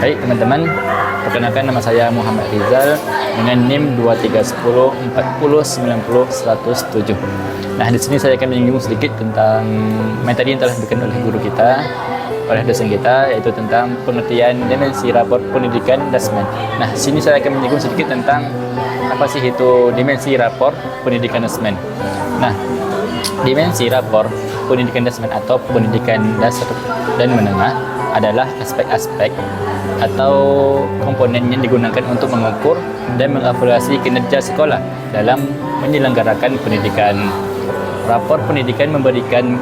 Baik teman-teman, perkenalkan nama saya Muhammad Rizal dengan NIM 231040900107. Nah, di sini saya akan menyinggung sedikit tentang materi yang telah diberikan oleh guru kita, oleh dosen kita, yaitu tentang pengertian dimensi rapor pendidikan Dasmen. Nah, di sini saya akan menyinggung sedikit tentang apa sih itu dimensi rapor pendidikan Dasmen. Nah, dimensi rapor pendidikan Dasmen atau pendidikan dasar dan menengah adalah aspek-aspek atau komponen yang digunakan untuk mengukur dan mengevaluasi kinerja sekolah dalam menyelenggarakan pendidikan. Rapor pendidikan memberikan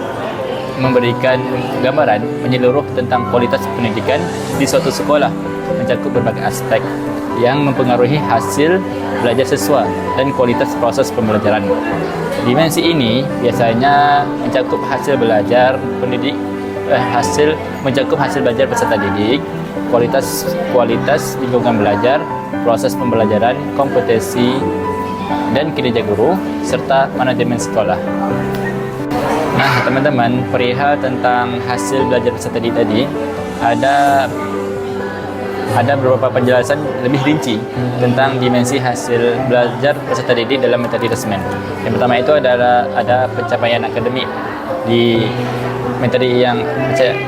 gambaran menyeluruh tentang kualitas pendidikan di suatu sekolah, mencakup berbagai aspek yang mempengaruhi hasil belajar siswa dan kualitas proses pembelajaran. Dimensi ini biasanya mencakup hasil belajar peserta didik, kualitas lingkungan belajar, proses pembelajaran, kompetensi dan kinerja guru, serta manajemen sekolah. Nah, teman-teman, perihal tentang hasil belajar peserta didik tadi, ada beberapa penjelasan lebih rinci tentang dimensi hasil belajar peserta didik dalam materi Dasmen. Yang pertama itu adalah ada pencapaian akademik. Di materi yang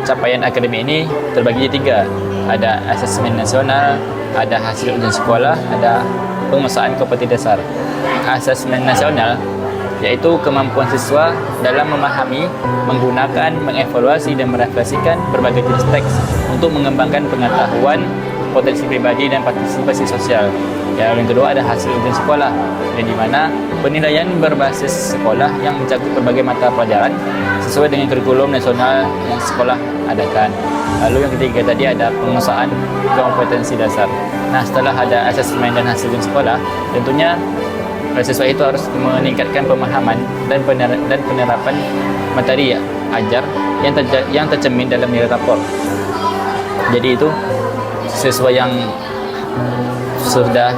capaian akademik ini terbagi tiga. Ada asesmen nasional, ada hasil ujian sekolah, ada penguasaan kompetensi dasar. Asesmen nasional yaitu kemampuan siswa dalam memahami, menggunakan, mengevaluasi dan merefleksikan berbagai jenis teks untuk mengembangkan pengetahuan, potensi pribadi dan partisipasi sosial. Yang kedua ada hasil ujian sekolah, yang dimana penilaian berbasis sekolah yang mencakup berbagai mata pelajaran sesuai dengan kurikulum nasional yang sekolah adakan. Lalu yang ketiga tadi ada penguasaan kompetensi dasar. Nah, setelah ada asesmen dan hasil ujian sekolah, tentunya siswa itu harus meningkatkan pemahaman dan penerapan materi ajar yang tercermin dalam nilai rapor. Jadi itu siswa yang sudah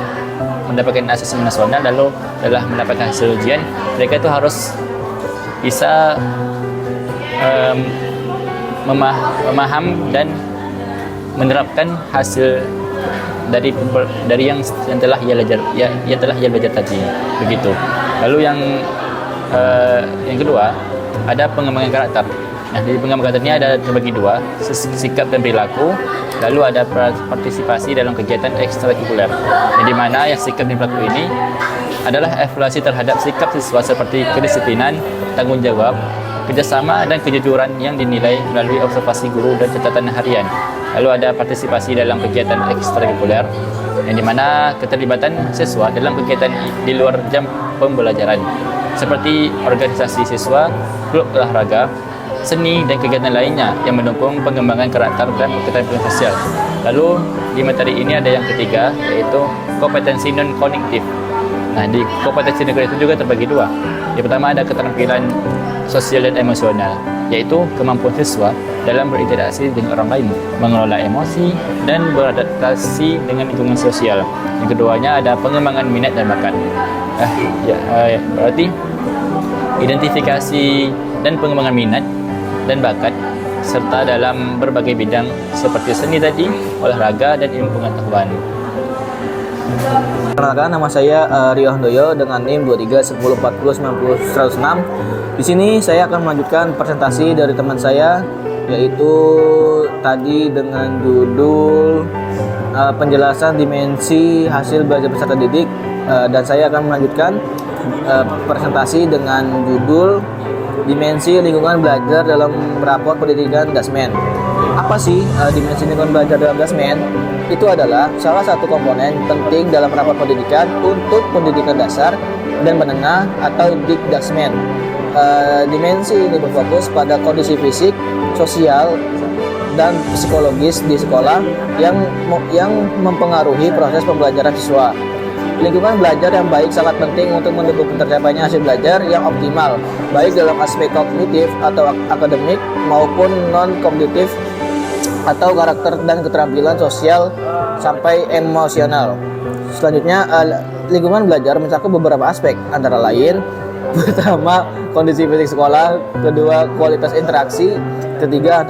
mendapatkan asesmen nasional lalu telah mendapatkan hasil ujian, mereka itu harus bisa memaham dan menerapkan hasil dari yang telah ia belajar tadi, begitu. Lalu yang kedua ada pengembangan karakter. Nah, di pengembangan karakter ini ada terbagi dua, sikap dan perilaku. Lalu ada partisipasi dalam kegiatan ekstrakurikuler. Yang dimana yang sikap dan perilaku ini adalah evaluasi terhadap sikap siswa seperti kedisiplinan, tanggung jawab, kerjasama dan kejujuran yang dinilai melalui observasi guru dan catatan harian. Lalu ada partisipasi dalam kegiatan ekstrakurikuler, yang dimana keterlibatan siswa dalam kegiatan di luar jam pembelajaran seperti organisasi siswa, klub olahraga, seni dan kegiatan lainnya yang mendukung pengembangan karakter dan keterampilan sosial. Lalu di materi ini ada yang ketiga, yaitu kompetensi non-kognitif. Nah, di kompetensi non-kognitif juga terbagi dua. Yang pertama ada keterampilan sosial dan emosional, yaitu kemampuan siswa dalam berinteraksi dengan orang lain, mengelola emosi, dan beradaptasi dengan lingkungan sosial. Yang keduanya ada pengembangan minat dan bakat. Berarti identifikasi dan pengembangan minat dan bakat serta dalam berbagai bidang seperti seni tadi, olahraga, dan ilmu pengetahuan. Perkenalkan, nama saya Rio Handoyo dengan NIM 231040900106. Di sini saya akan melanjutkan presentasi dari teman saya, yaitu tadi dengan judul penjelasan dimensi hasil belajar peserta didik, dan saya akan melanjutkan presentasi dengan judul dimensi lingkungan belajar dalam rapor pendidikan Dasmen. Apa sih dimensi lingkungan belajar dalam Dasmen? Itu adalah salah satu komponen penting dalam rapor pendidikan untuk pendidikan dasar dan menengah atau Dikdasmen. Dimensi ini berfokus pada kondisi fisik, sosial, dan psikologis di sekolah yang mempengaruhi proses pembelajaran siswa. Lingkungan belajar yang baik sangat penting untuk mendukung tercapainya hasil belajar yang optimal, baik dalam aspek kognitif atau akademik maupun non-kognitif atau karakter dan keterampilan sosial sampai emosional. Selanjutnya, lingkungan belajar mencakup beberapa aspek, antara lain pertama kondisi fisik sekolah, kedua kualitas interaksi, ketiga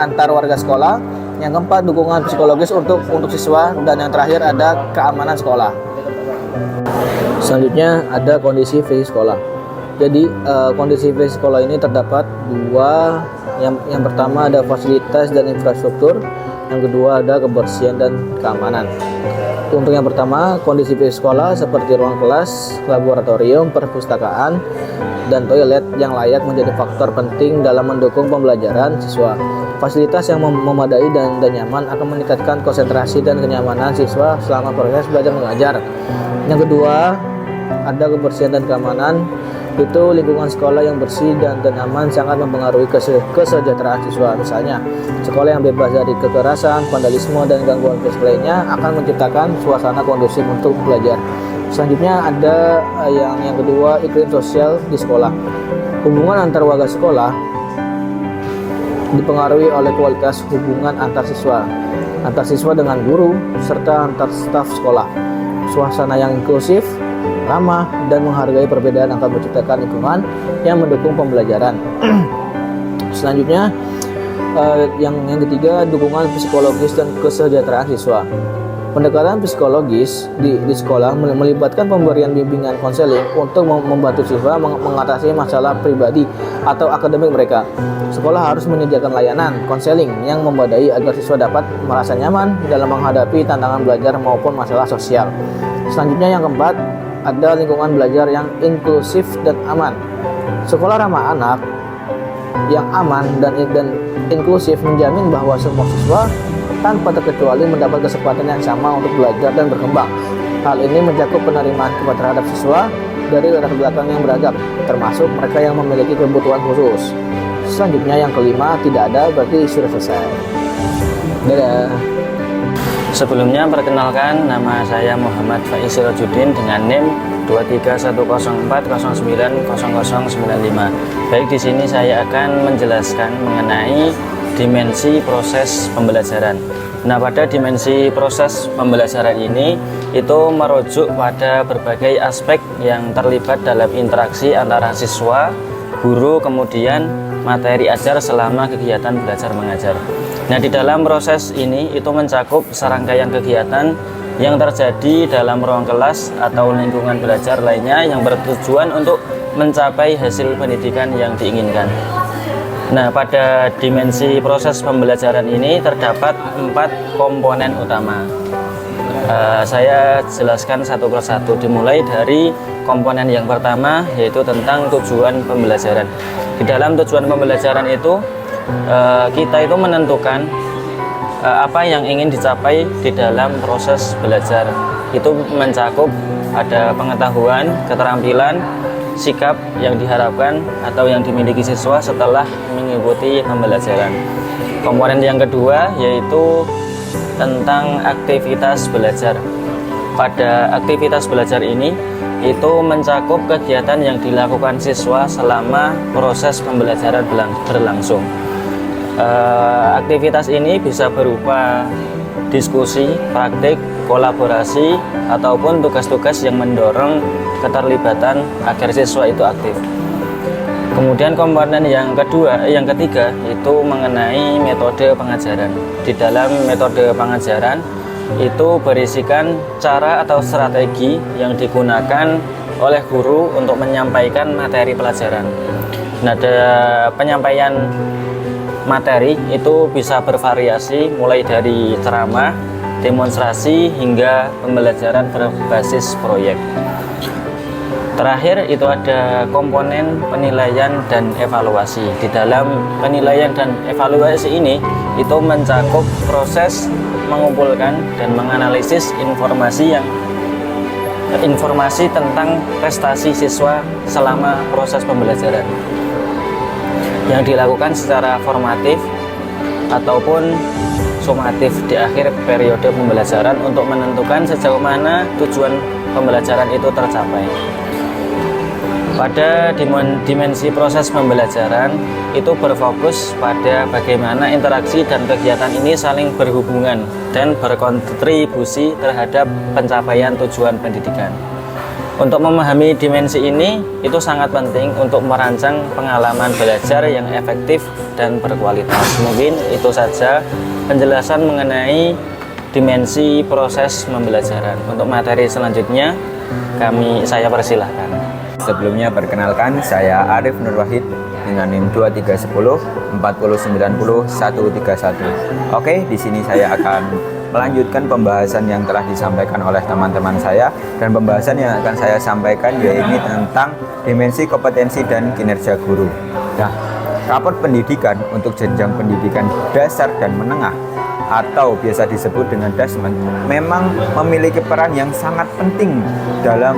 antar warga sekolah, Yang keempat, dukungan psikologis untuk siswa, dan yang terakhir ada keamanan sekolah. Selanjutnya ada kondisi fisik sekolah. Jadi kondisi fisik sekolah ini terdapat dua. Yang pertama ada fasilitas dan infrastruktur, yang kedua ada kebersihan dan keamanan. Untuk yang pertama, kondisi fisik sekolah seperti ruang kelas, laboratorium, perpustakaan, dan toilet yang layak menjadi faktor penting dalam mendukung pembelajaran siswa. Fasilitas yang memadai dan nyaman akan meningkatkan konsentrasi dan kenyamanan siswa selama proses belajar mengajar. Yang kedua, ada kebersihan dan keamanan. Itu lingkungan sekolah yang bersih dan aman sangat mempengaruhi kesejahteraan siswa. Misalnya, sekolah yang bebas dari kekerasan, vandalisme, dan gangguan fisik lainnya akan menciptakan suasana kondusif untuk belajar. Selanjutnya ada yang kedua, iklim sosial di sekolah. Hubungan antar warga sekolah dipengaruhi oleh kualitas hubungan antar siswa dengan guru, serta antar staf sekolah. Suasana yang inklusif, ramah, dan menghargai perbedaan akan menciptakan lingkungan yang mendukung pembelajaran. Selanjutnya, yang ketiga, dukungan psikologis dan kesejahteraan siswa. Pendekatan psikologis di sekolah melibatkan pemberian bimbingan konseling untuk membantu siswa mengatasi masalah pribadi atau akademik mereka. Sekolah harus menyediakan layanan konseling yang memadai agar siswa dapat merasa nyaman dalam menghadapi tantangan belajar maupun masalah sosial. Selanjutnya, yang keempat, ada lingkungan belajar yang inklusif dan aman. Sekolah ramah anak yang aman dan inklusif menjamin bahwa semua siswa tanpa terkecuali mendapat kesempatan yang sama untuk belajar dan berkembang. Hal ini mencakup penerimaan terhadap siswa dari latar belakang yang beragam, termasuk mereka yang memiliki kebutuhan khusus. Selanjutnya, yang kelima, tidak ada, berarti sudah selesai. Dadah. Sebelumnya perkenalkan, nama saya Muhammad Faiz Sirajuddin dengan NIM 23104090095. Baik, di sini saya akan menjelaskan mengenai dimensi proses pembelajaran. Nah, pada dimensi proses pembelajaran ini itu merujuk pada berbagai aspek yang terlibat dalam interaksi antara siswa, guru, kemudian materi ajar selama kegiatan belajar mengajar. Nah, di dalam proses ini itu mencakup serangkaian kegiatan yang terjadi dalam ruang kelas atau lingkungan belajar lainnya yang bertujuan untuk mencapai hasil pendidikan yang diinginkan. Nah, pada dimensi proses pembelajaran ini terdapat 4 komponen utama. Saya jelaskan satu persatu, dimulai dari komponen yang pertama, yaitu tentang tujuan pembelajaran. Di dalam tujuan pembelajaran itu kita itu menentukan apa yang ingin dicapai di dalam proses belajar. Itu mencakup ada pengetahuan, keterampilan, sikap yang diharapkan atau yang dimiliki siswa setelah mengikuti pembelajaran. Komponen yang kedua yaitu tentang aktivitas belajar. Pada aktivitas belajar ini itu mencakup kegiatan yang dilakukan siswa selama proses pembelajaran berlangsung. Aktivitas ini bisa berupa diskusi, praktik, kolaborasi, ataupun tugas-tugas yang mendorong keterlibatan agar siswa itu aktif. Kemudian komponen yang ketiga itu mengenai metode pengajaran. Di dalam metode pengajaran itu berisikan cara atau strategi yang digunakan oleh guru untuk menyampaikan materi pelajaran. Nah, penyampaian materi itu bisa bervariasi mulai dari ceramah, demonstrasi, hingga pembelajaran berbasis proyek. Terakhir itu ada komponen penilaian dan evaluasi. Di dalam penilaian dan evaluasi ini itu mencakup proses mengumpulkan dan menganalisis informasi tentang prestasi siswa selama proses pembelajaran yang dilakukan secara formatif ataupun sumatif di akhir periode pembelajaran untuk menentukan sejauh mana tujuan pembelajaran itu tercapai. Pada dimensi proses pembelajaran itu berfokus pada bagaimana interaksi dan kegiatan ini saling berhubungan dan berkontribusi terhadap pencapaian tujuan pendidikan. Untuk memahami dimensi ini itu sangat penting untuk merancang pengalaman belajar yang efektif dan berkualitas. Mungkin itu saja penjelasan mengenai dimensi proses pembelajaran. Untuk materi selanjutnya saya persilahkan. Sebelumnya perkenalkan, saya Arif Nur Wahid dengan NIM 2310 4090 131. Oke, di sini saya akan melanjutkan pembahasan yang telah disampaikan oleh teman-teman saya, dan pembahasan yang akan saya sampaikan yaitu tentang dimensi kompetensi dan kinerja guru. Nah, rapor pendidikan untuk jenjang pendidikan dasar dan menengah atau biasa disebut dengan Dasmen memang memiliki peran yang sangat penting dalam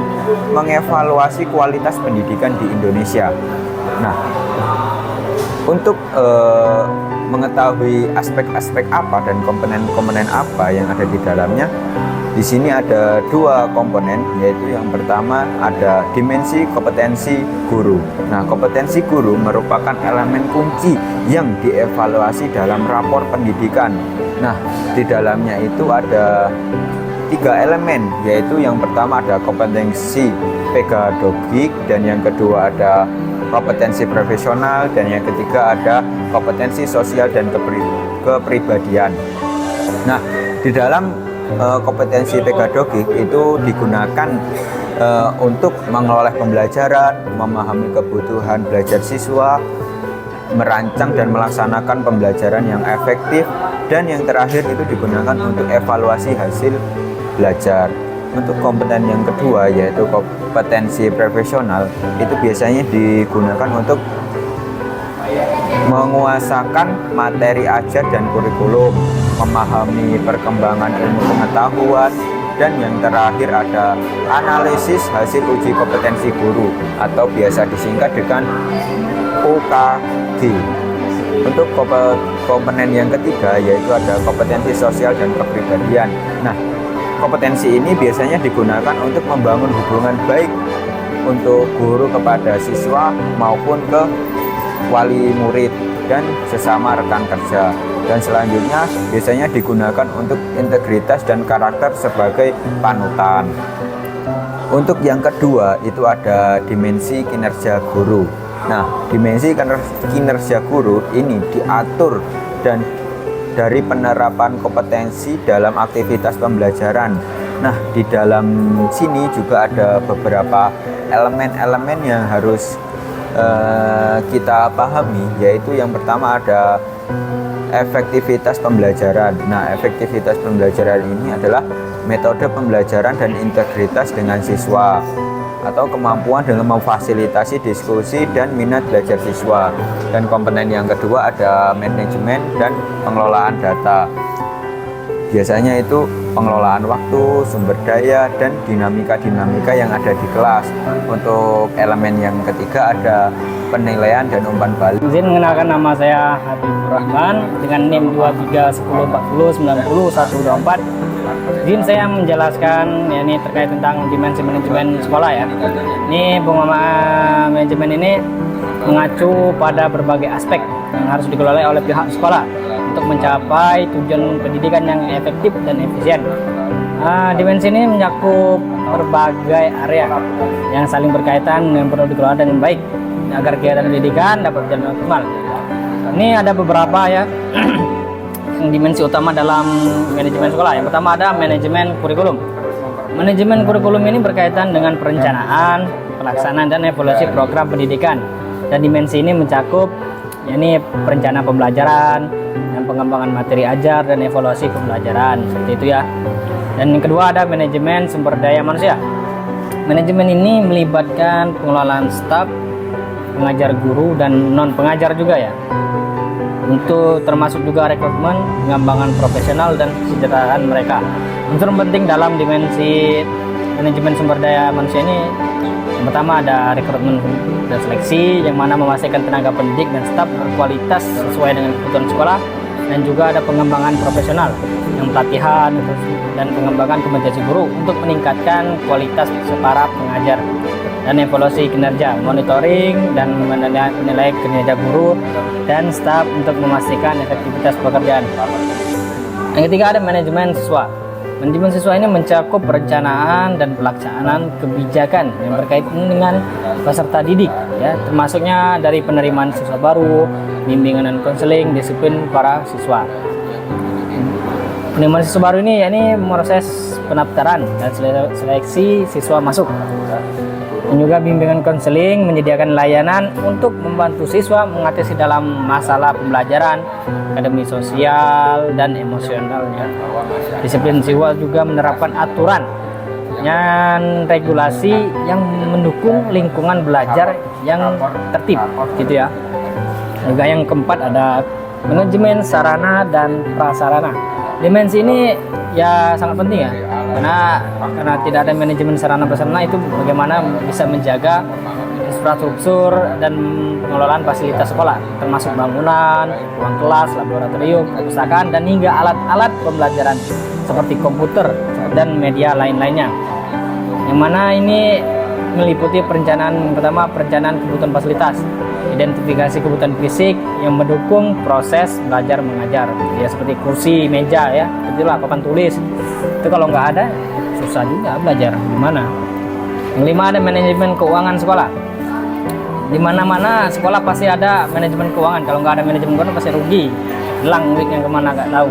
mengevaluasi kualitas pendidikan di Indonesia. Nah, untuk mengetahui aspek-aspek apa dan komponen-komponen apa yang ada di dalamnya, di sini ada dua komponen, yaitu yang pertama ada dimensi kompetensi guru. Nah, kompetensi guru merupakan elemen kunci yang dievaluasi dalam rapor pendidikan. Nah, di dalamnya itu ada 3 elemen, yaitu yang pertama ada kompetensi pedagogik, dan yang kedua ada kompetensi profesional, dan yang ketiga ada kompetensi sosial dan kepribadian. Nah, di dalam kompetensi pedagogik itu digunakan untuk mengelola pembelajaran, memahami kebutuhan belajar siswa, merancang dan melaksanakan pembelajaran yang efektif, dan yang terakhir itu digunakan untuk evaluasi hasil belajar. Untuk kompeten yang kedua yaitu kompetensi profesional, itu biasanya digunakan untuk menguasakan materi ajar dan kurikulum, memahami perkembangan ilmu pengetahuan, dan yang terakhir ada analisis hasil uji kompetensi guru atau biasa disingkat dengan UKG. Untuk komponen yang ketiga yaitu ada kompetensi sosial dan kepribadian. Nah, kompetensi ini biasanya digunakan untuk membangun hubungan baik untuk guru kepada siswa maupun ke wali murid dan sesama rekan kerja. Dan selanjutnya biasanya digunakan untuk integritas dan karakter sebagai panutan. Untuk yang kedua itu ada dimensi kinerja guru. Nah, dimensi kinerja guru ini diatur dan dari penerapan kompetensi dalam aktivitas pembelajaran. Nah, di dalam sini juga ada beberapa elemen-elemen yang harus kita pahami, yaitu yang pertama ada efektivitas pembelajaran. Nah, efektivitas pembelajaran ini adalah metode pembelajaran dan integritas dengan siswa, atau kemampuan dalam memfasilitasi diskusi dan minat belajar siswa. Dan komponen yang kedua ada manajemen dan pengelolaan data. Biasanya itu pengelolaan waktu, sumber daya, dan dinamika-dinamika yang ada di kelas. Untuk elemen yang ketiga ada penilaian dan umpan balik. Izin mengenalkan, nama saya Habibur Rahman dengan NIM 231040901124. Izin saya menjelaskan ya, ini terkait tentang dimensi manajemen sekolah ya. Ini pengelolaan manajemen ini mengacu pada berbagai aspek yang harus dikelola oleh pihak sekolah untuk mencapai tujuan pendidikan yang efektif dan efisien. Dimensi ini mencakup berbagai area yang saling berkaitan dan perlu dikelola dengan baik agar kegiatan pendidikan dapat berjalan optimal. Ini ada beberapa ya dimensi utama dalam manajemen sekolah. Yang pertama ada manajemen kurikulum. Manajemen kurikulum ini berkaitan dengan perencanaan, pelaksanaan, dan evaluasi program pendidikan. Dan dimensi ini mencakup yakni perencanaan pembelajaran, dan pengembangan materi ajar, dan evaluasi pembelajaran, seperti itu ya. Dan yang kedua ada manajemen sumber daya manusia. Manajemen ini melibatkan pengelolaan staf, pengajar guru, dan non pengajar juga ya. Untuk termasuk juga rekrutmen, pengembangan profesional, dan kesejahteraan mereka. Unsur penting dalam dimensi manajemen sumber daya manusia ini, yang pertama ada rekrutmen dan seleksi, yang mana memastikan tenaga pendidik dan staf berkualitas sesuai dengan kebutuhan sekolah. Dan juga ada pengembangan profesional, yang pelatihan dan pengembangan kompetensi guru untuk meningkatkan kualitas para pengajar. Dan evaluasi kinerja, monitoring dan menilai kinerja guru dan staf untuk memastikan efektivitas pekerjaan. Yang ketiga ada manajemen siswa. Manajemen siswa ini mencakup perencanaan dan pelaksanaan kebijakan yang berkaitan dengan peserta didik, ya, termasuknya dari penerimaan siswa baru, bimbingan dan konseling, disiplin para siswa. Penerimaan siswa baru ini yakni proses pendaftaran dan seleksi siswa masuk. Dan juga bimbingan konseling menyediakan layanan untuk membantu siswa mengatasi dalam masalah pembelajaran, akademi sosial dan emosionalnya. Disiplin siswa juga menerapkan aturan dan regulasi yang mendukung lingkungan belajar yang tertib, gitu ya. Juga yang keempat ada manajemen sarana dan prasarana. Dimensi ini ya sangat penting ya, karena tidak ada manajemen sarana prasarana itu bagaimana bisa menjaga infrastruktur dan pengelolaan fasilitas sekolah, termasuk bangunan, ruang kelas, laboratorium, perpustakaan, dan hingga alat-alat pembelajaran seperti komputer dan media lain-lainnya. Yang mana ini meliputi perencanaan, pertama perencanaan kebutuhan fasilitas, identifikasi kebutuhan fisik yang mendukung proses belajar mengajar, ya seperti kursi, meja, ya, itulah papan tulis. Itu kalau nggak ada susah juga belajar gimana. Yang kelima ada manajemen keuangan sekolah. Di mana-mana sekolah pasti ada manajemen keuangan. Kalau nggak ada manajemen keuangan pasti rugi, hilang duitnya kemana nggak tahu.